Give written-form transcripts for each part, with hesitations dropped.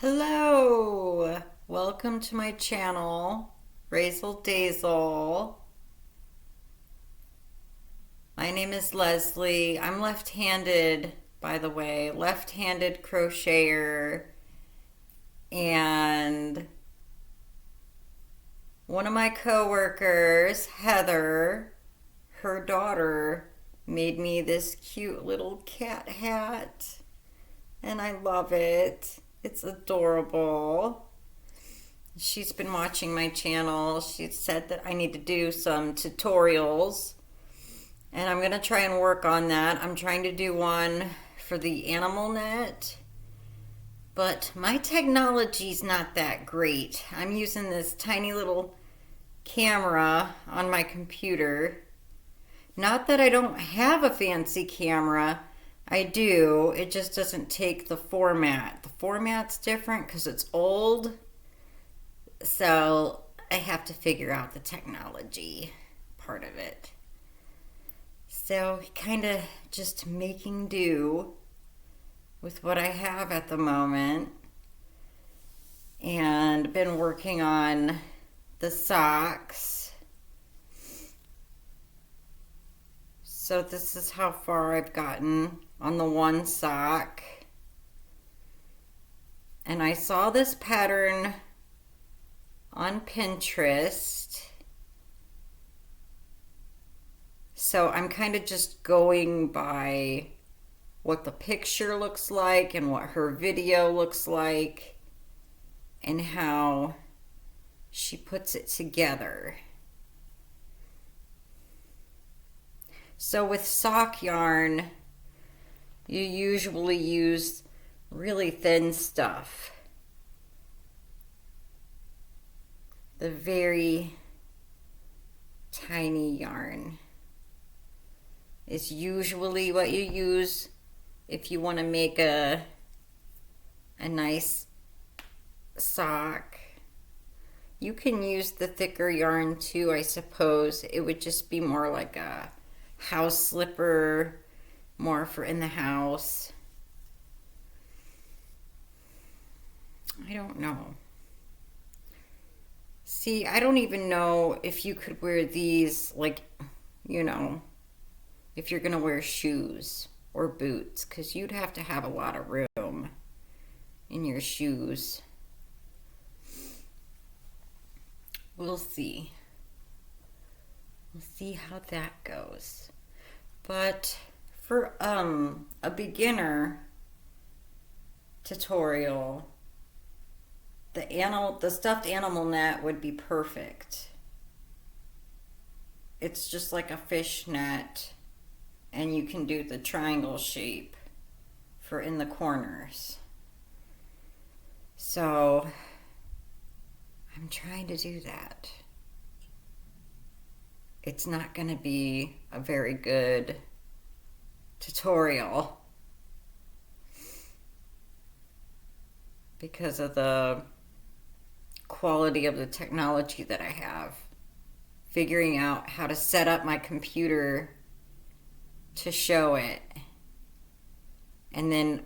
Hello, welcome to my channel, Razel Dazel. My name is Leslie. I'm left-handed, by the way, left-handed crocheter, and one of my coworkers, Heather, her daughter, made me this cute little cat hat, and I love it. It's adorable. She's been watching my channel. She said that I need to do some tutorials, and I'm gonna try and work on that. I'm trying to do one for the animal net, but my technology's not that great. I'm using this tiny little camera on my computer. Not that I don't have a fancy camera. I do. It just doesn't take the format. The format's different because it's old. So I have to figure out the technology part of it. So kind of just making do with what I have at the moment. And been working on the socks. So this is how far I've gotten on the one sock. And I saw this pattern on Pinterest. So I'm kind of just going by what the picture looks like and what her video looks like and how she puts it together. So with sock yarn, you usually use really thin stuff. The very tiny yarn is usually what you use if you want to make a nice sock. You can use the thicker yarn too, I suppose. It would just be more like a house slipper, more for in the house. I don't know. See, I don't even know if you could wear these, like, you know, if you're gonna wear shoes or boots, because you'd have to have a lot of room in your shoes. We'll see. We'll see how that goes. But for a beginner tutorial, the stuffed animal net would be perfect. It's just like a fish net, and you can do the triangle shape for in the corners. So I'm trying to do that. It's not going to be a very good tutorial because of the quality of the technology that I have. Figuring out how to set up my computer to show it. And then,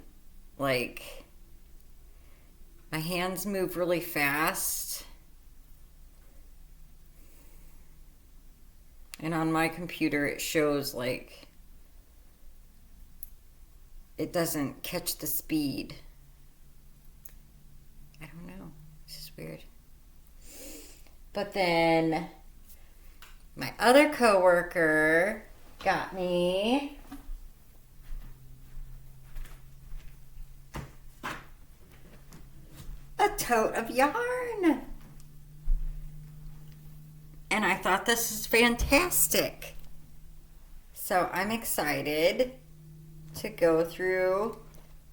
like, my hands move really fast. And on my computer, it shows like it doesn't catch the speed. I don't know. This is weird. But then my other coworker got me a tote of yarn. And I thought this is fantastic. So I'm excited to go through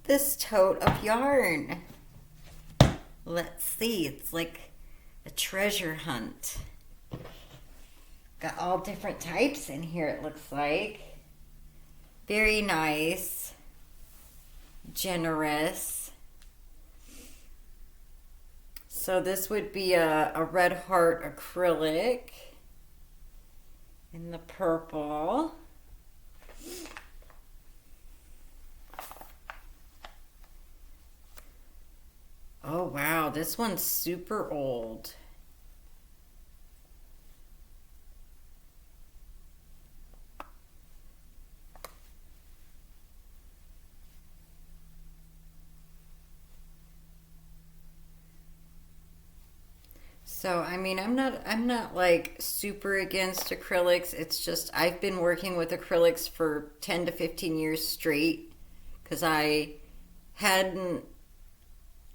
this tote of yarn. Let's see, it's like a treasure hunt. Got all different types in here, it looks like. Very nice, generous. So this would be a red heart acrylic in the purple. Wow, this one's super old. So, I mean, I'm not like super against acrylics. It's just I've been working with acrylics for 10 to 15 years straight because I hadn't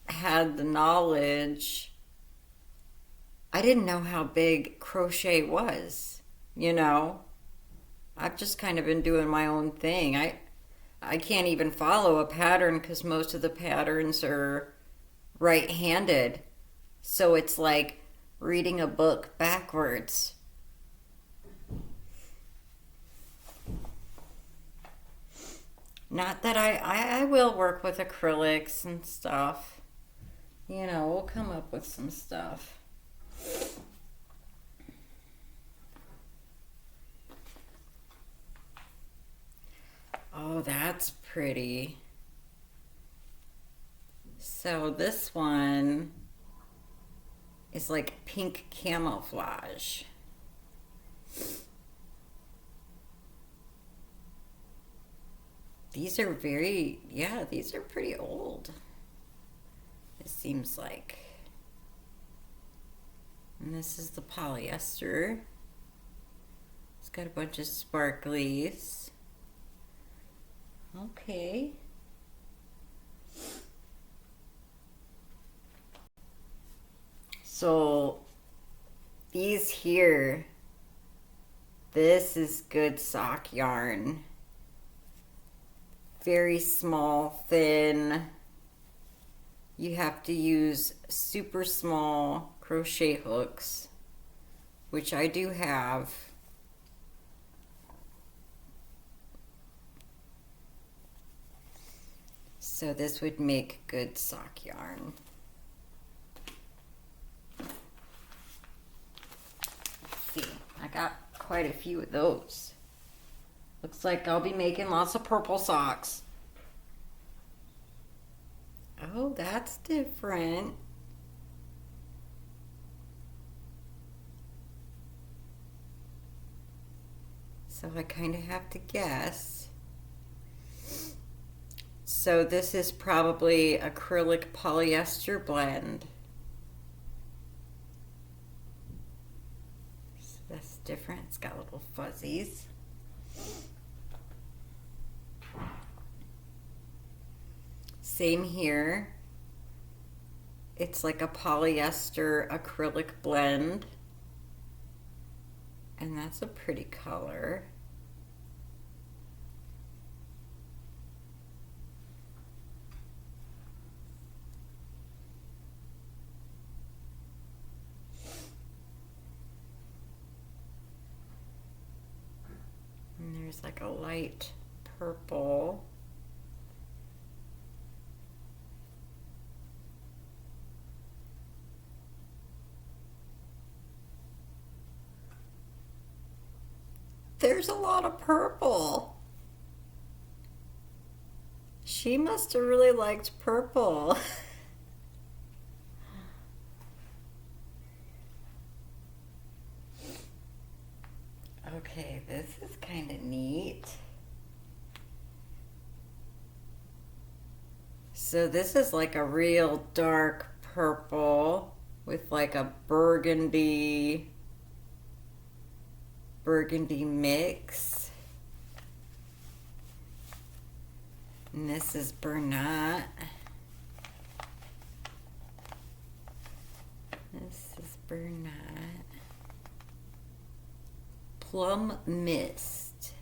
had the knowledge. I didn't know how big crochet was, you know. I've just kind of been doing my own thing. I can't even follow a pattern because most of the patterns are right-handed. So it's like reading a book backwards. Not that I will work with acrylics and stuff. You know, we'll come up with some stuff. Oh, that's pretty. So this one is like pink camouflage. These are these are pretty old. It seems like. And this is the polyester. It's got a bunch of sparklies. Okay. So these here, this is good sock yarn. Very small, thin. You have to use super small crochet hooks, which I do have. So this would make good sock yarn. Let's see, I got quite a few of those. Looks like I'll be making lots of purple socks. Oh, that's different. So I kind of have to guess. So this is probably acrylic polyester blend. So that's different. It's got little fuzzies. Same here. It's like a polyester acrylic blend. And that's a pretty color. And there's like a light purple. There's a lot of purple. She must have really liked purple. Okay, this is kind of neat. So this is like a real dark purple with like a burgundy mix. And this is Bernat. This is Bernat. Plum Mist.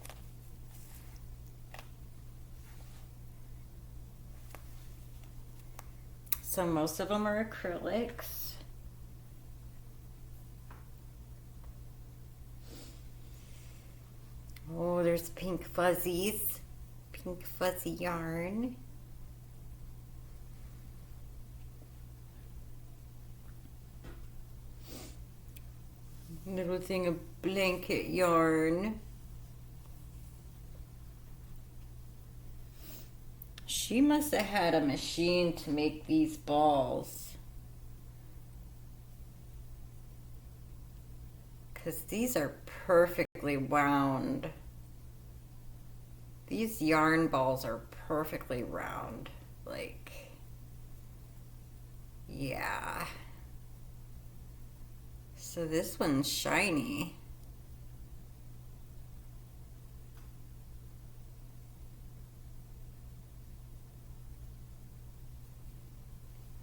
So most of them are acrylics. Oh, there's pink fuzzies. Pink fuzzy yarn. Little thing of blanket yarn. She must have had a machine to make these balls. because these are perfectly wound. These yarn balls are perfectly round. Like, yeah. So this one's shiny.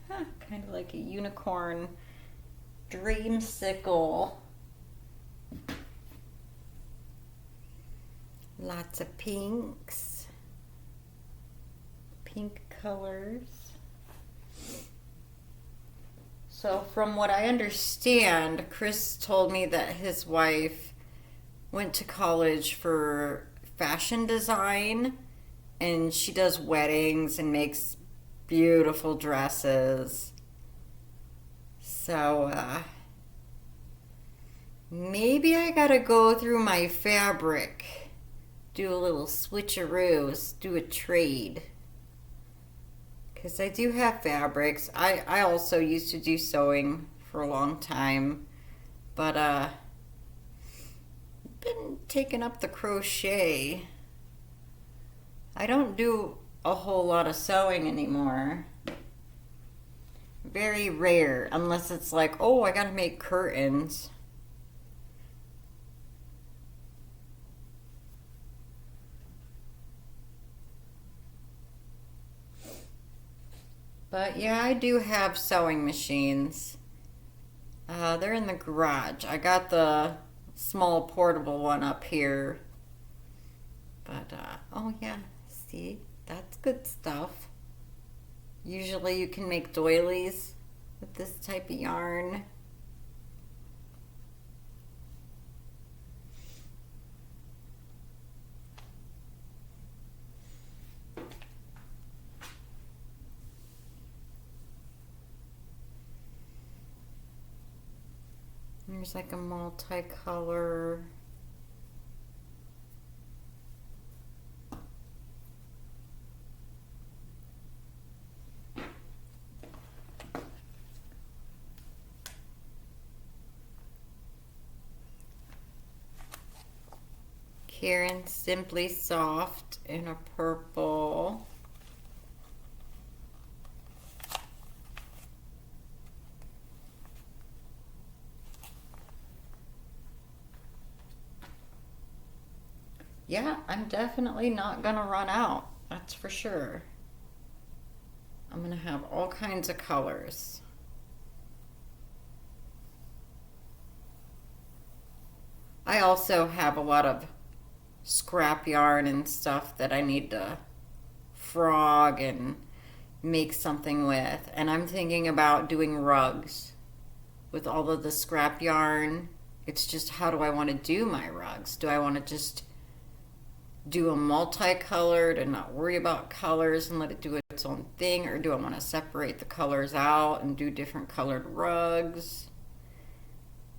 Huh, kind of like a unicorn dreamsicle. Lots of pinks. Pink colors. So from what I understand, Chris told me that his wife went to college for fashion design, and she does weddings and makes beautiful dresses. So maybe I gotta go through my fabric, do a little switcheroo, do a trade. Because I do have fabrics. I also used to do sewing for a long time. But been taking up the crochet. I don't do a whole lot of sewing anymore. Very rare, unless it's like, oh, I gotta make curtains. But yeah, I do have sewing machines. They're in the garage. I got the small portable one up here. But, oh yeah, see, that's good stuff. Usually you can make doilies with this type of yarn. There's like a multicolor. Karen Simply Soft in a purple. Yeah, I'm definitely not gonna run out. That's for sure. I'm gonna have all kinds of colors. I also have a lot of scrap yarn and stuff that I need to frog and make something with. And I'm thinking about doing rugs with all of the scrap yarn. It's just, how do I want to do my rugs? Do I want to just do a multicolored and not worry about colors and let it do its own thing, or do I want to separate the colors out and do different colored rugs,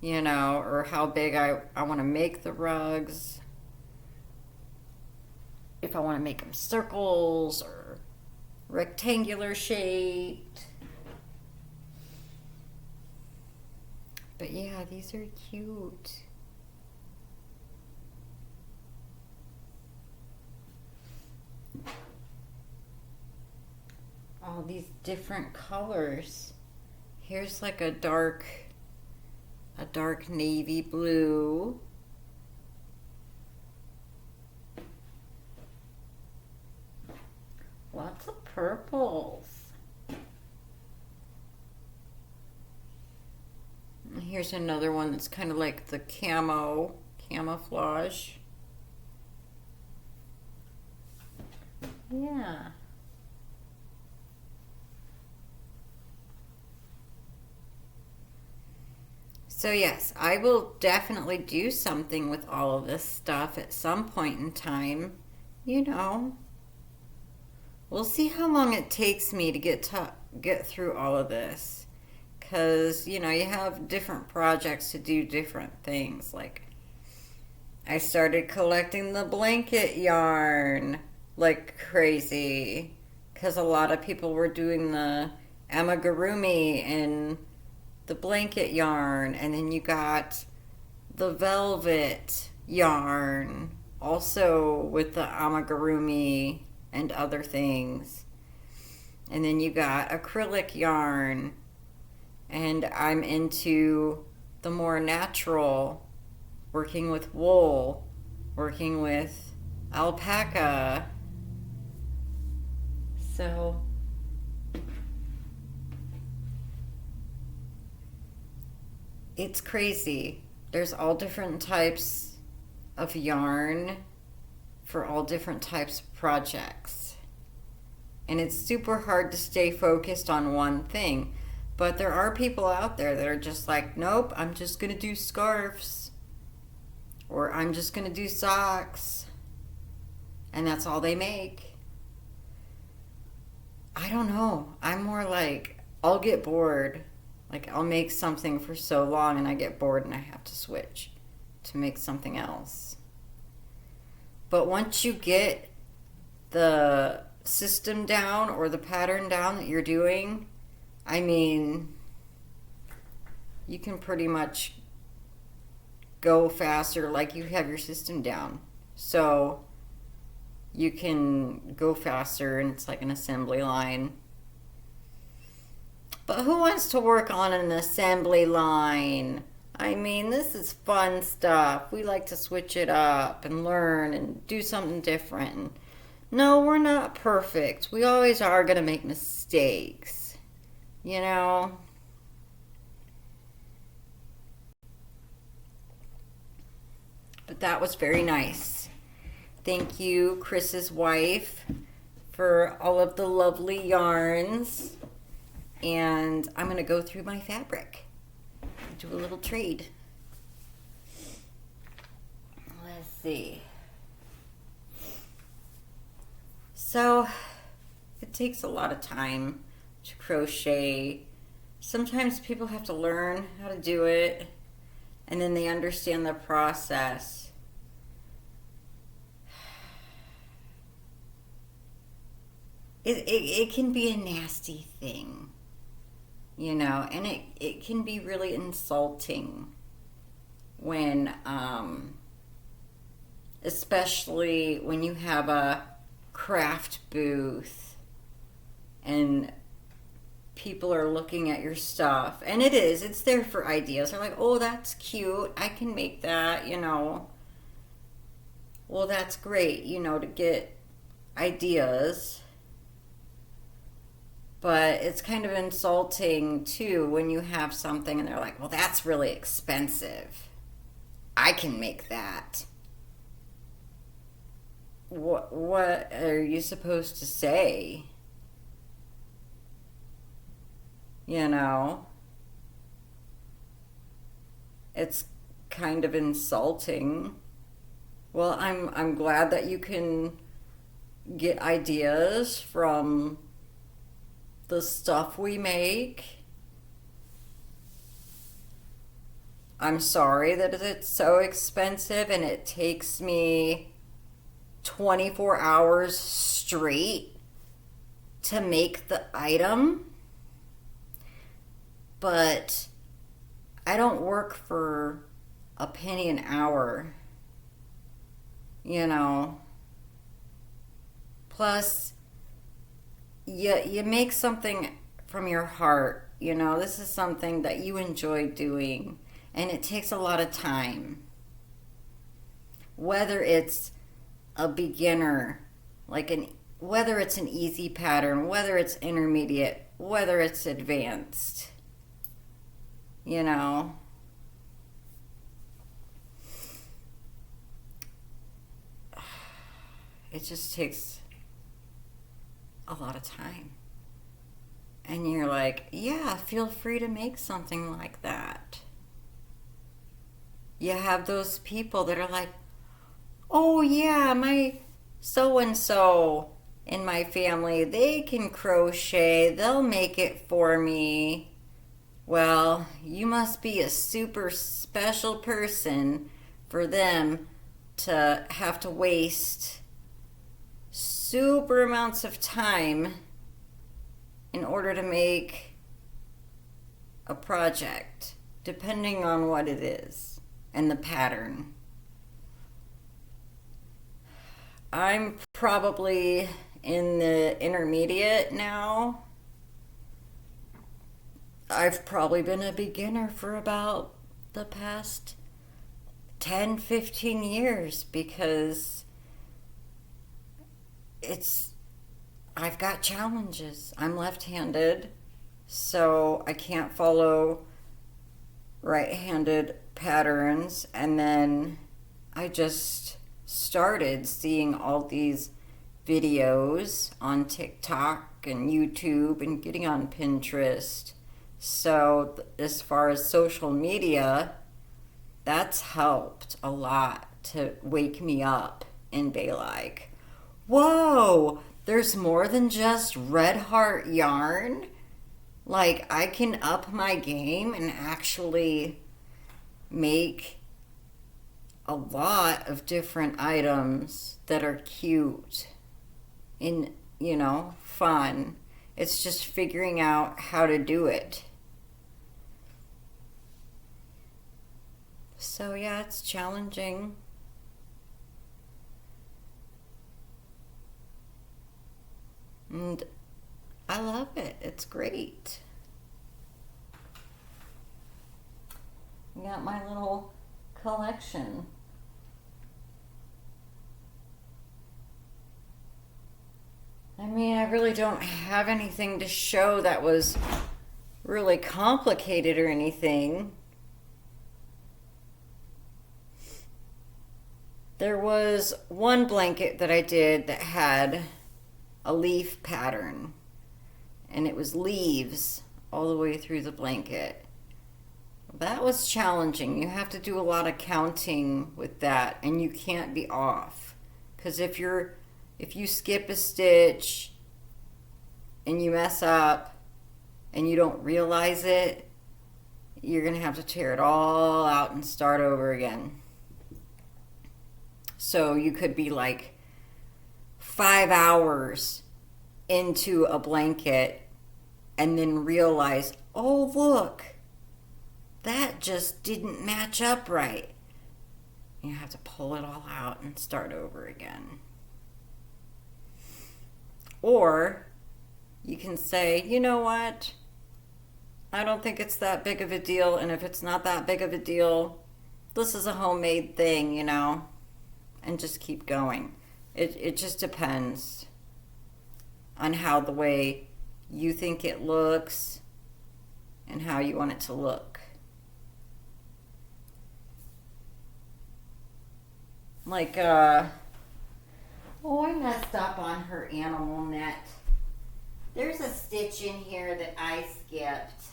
you know, or how big I want to make the rugs, if I want to make them circles or rectangular shaped. But yeah, these are cute. All these different colors. Here's like a dark navy blue. Lots of purples. And here's another one that's kind of like the camouflage. Yeah. So yes, I will definitely do something with all of this stuff at some point in time. You know, we'll see how long it takes me to get through all of this. Because, you know, you have different projects to do different things. Like, I started collecting the blanket yarn like crazy. Because a lot of people were doing the amigurumi and the blanket yarn, and then you got the velvet yarn, also with the amigurumi and other things. And then you got acrylic yarn, and I'm into the more natural, working with wool, working with alpaca. So it's crazy. There's all different types of yarn for all different types of projects. And it's super hard to stay focused on one thing. But there are people out there that are just like, nope, I'm just going to do scarves. Or I'm just going to do socks. And that's all they make. I don't know. I'm more like, I'll get bored. Like, I'll make something for so long and I get bored and I have to switch to make something else. But once you get the system down or the pattern down that you're doing, I mean, you can pretty much go faster, like you have your system down. So you can go faster and it's like an assembly line. But who wants to work on an assembly line? I mean, this is fun stuff. We like to switch it up and learn and do something different. No, we're not perfect. We always are going to make mistakes. You know? But that was very nice. Thank you, Chris's wife, for all of the lovely yarns. And I'm going to go through my fabric. Do a little trade. Let's see. So, it takes a lot of time to crochet. Sometimes people have to learn how to do it, and then they understand the process. It can be a nasty thing, you know, and it can be really insulting when, especially when you have a craft booth and people are looking at your stuff, and it's there for ideas. They're like, oh, that's cute, I can make that, you know. Well, that's great, you know, to get ideas. But it's kind of insulting, too, when you have something and they're like, well, that's really expensive. I can make that. What are you supposed to say? You know? It's kind of insulting. Well, I'm glad that you can get ideas from the stuff we make. I'm sorry that it's so expensive and it takes me 24 hours straight to make the item. But I don't work for a penny an hour, you know. Plus, you make something from your heart, you know. This is something that you enjoy doing, and it takes a lot of time. Whether it's a beginner, whether it's an easy pattern, whether it's intermediate, whether it's advanced, you know. It just takes a lot of time. And you're like, yeah, feel free to make something like that. You have those people that are like, oh yeah, my so-and-so in my family, they can crochet, they'll make it for me. Well, you must be a super special person for them to have to waste super amounts of time in order to make a project, depending on what it is. and the pattern. I'm probably in the intermediate now. I've probably been a beginner for about the past 10, 15 years because I've got challenges. I'm left-handed, so I can't follow right-handed patterns, and then I just started seeing all these videos on TikTok and YouTube and getting on Pinterest. So as far as social media, that's helped a lot to wake me up and be like, whoa, there's more than just red heart yarn. Like, I can up my game and actually make a lot of different items that are cute and, fun. It's just figuring out how to do it. So yeah, it's challenging. And I love it. It's great. I got my little collection. I mean, I really don't have anything to show that was really complicated or anything. There was one blanket that I did that had a leaf pattern, and it was leaves all the way through the blanket. That was challenging. You have to do a lot of counting with that, and you can't be off, because if you skip a stitch and you mess up and you don't realize it, you're gonna have to tear it all out and start over again. So you could be like 5 hours into a blanket and then realize, oh, look, that just didn't match up right. You have to pull it all out and start over again. Or you can say, you know what? I don't think it's that big of a deal, and if it's not that big of a deal, this is a homemade thing, and just keep going. It just depends on how the way you think it looks and how you want it to look. Like, I messed up on her animal net. There's a stitch in here that I skipped.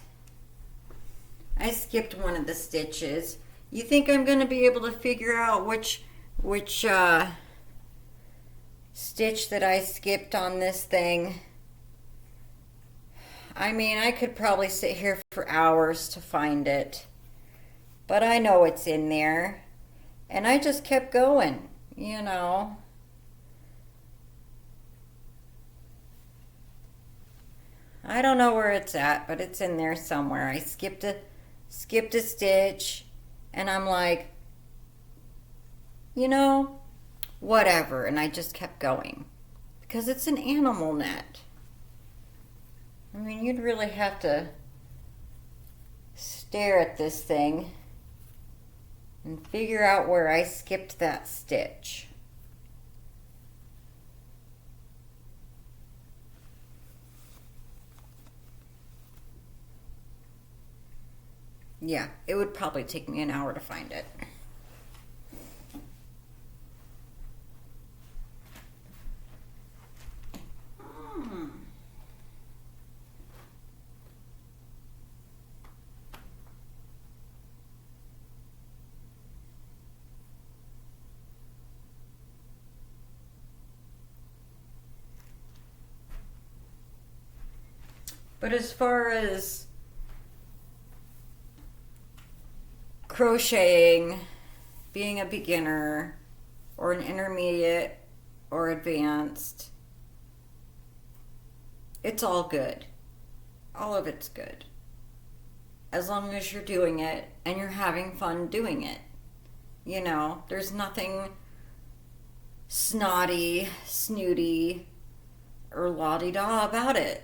I skipped one of the stitches. You think I'm going to be able to figure out which stitch that I skipped on this thing? I mean, I could probably sit here for hours to find it, but I know it's in there, and I just kept going, I don't know where it's at, but it's in there somewhere. I skipped a stitch, and I'm like, whatever, and I just kept going because it's an animal net. I mean, you'd really have to stare at this thing and figure out where I skipped that stitch. Yeah, it would probably take me an hour to find it. But as far as crocheting, being a beginner or an intermediate or advanced, it's all good. All of it's good. As long as you're doing it and you're having fun doing it. You know, there's nothing snotty, snooty, or la-di-da about it.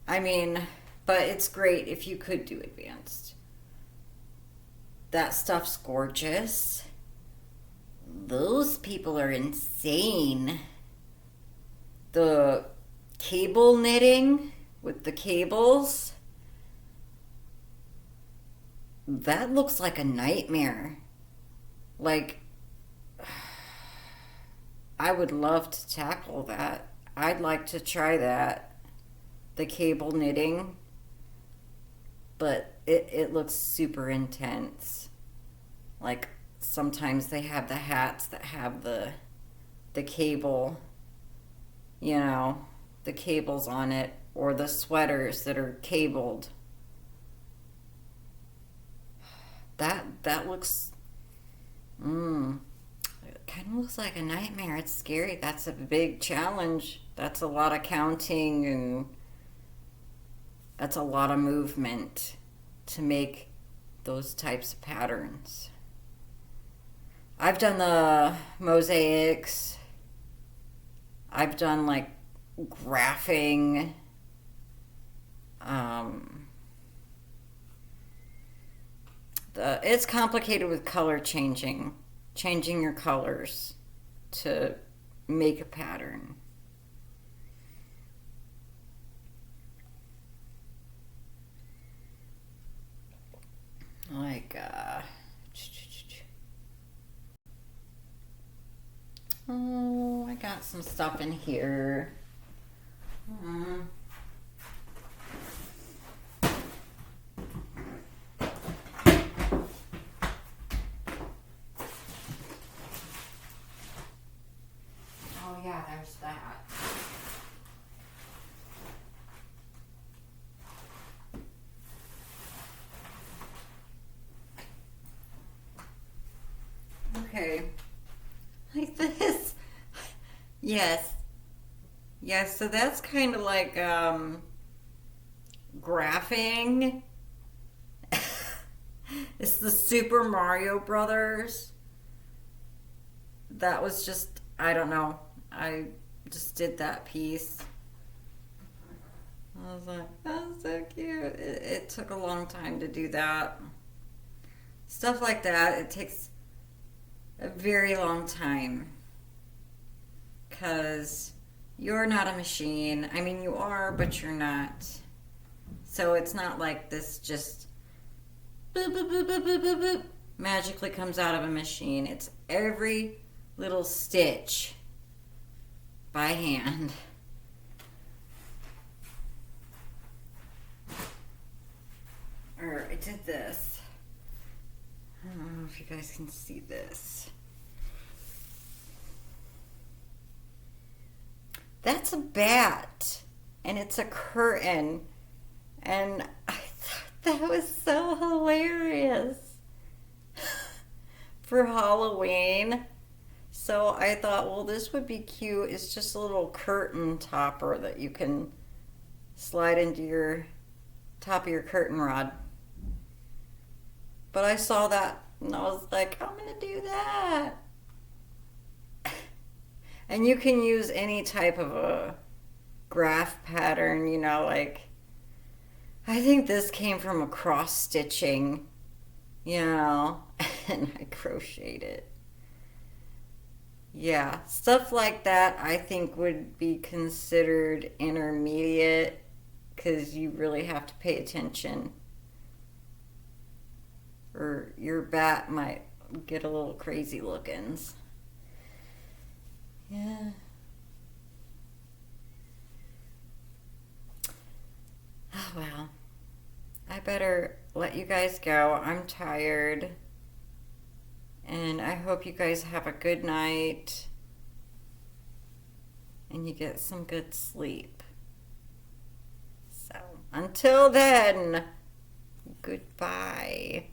I mean, but it's great if you could do advanced. That stuff's gorgeous. Those people are insane. The cable knitting with the cables, that looks like a nightmare. Like, I would love to tackle that. I'd like to try that. The cable knitting. But it looks super intense. Like, sometimes they have the hats that have the cable, you know, the cables on it, or the sweaters that are cabled. That looks, it kind of looks like a nightmare. It's scary. That's a big challenge. That's a lot of counting, and that's a lot of movement to make those types of patterns. I've done the mosaics. I've done like graphing. It's complicated with color changing your colors to make a pattern. Like, oh, I got some stuff in here. Oh yeah, there's that. Okay. Like this. Yes. Yes, so that's kind of like graphing. It's the Super Mario Brothers. That was just, I don't know. I just did that piece. I was like, that's so cute. It took a long time to do that. Stuff like that, it takes a very long time. Because you're not a machine. I mean, you are, but you're not. So it's not like this just boop, boop, boop, boop, boop, boop, boop, magically comes out of a machine. It's every little stitch by hand. Or I did this. I don't know if you guys can see this. That's a bat, and it's a curtain, and I thought that was so hilarious for Halloween. So I thought, well, this would be cute. It's just a little curtain topper that you can slide into your top of your curtain rod. But I saw that, and I was like, I'm gonna do that. And you can use any type of a graph pattern, you know, like, I think this came from a cross stitching, you know, and I crocheted it. Yeah, stuff like that I think would be considered intermediate because you really have to pay attention, or your bat might get a little crazy lookings. Yeah. Oh, well. I better let you guys go. I'm tired. And I hope you guys have a good night. And you get some good sleep. So, until then, goodbye.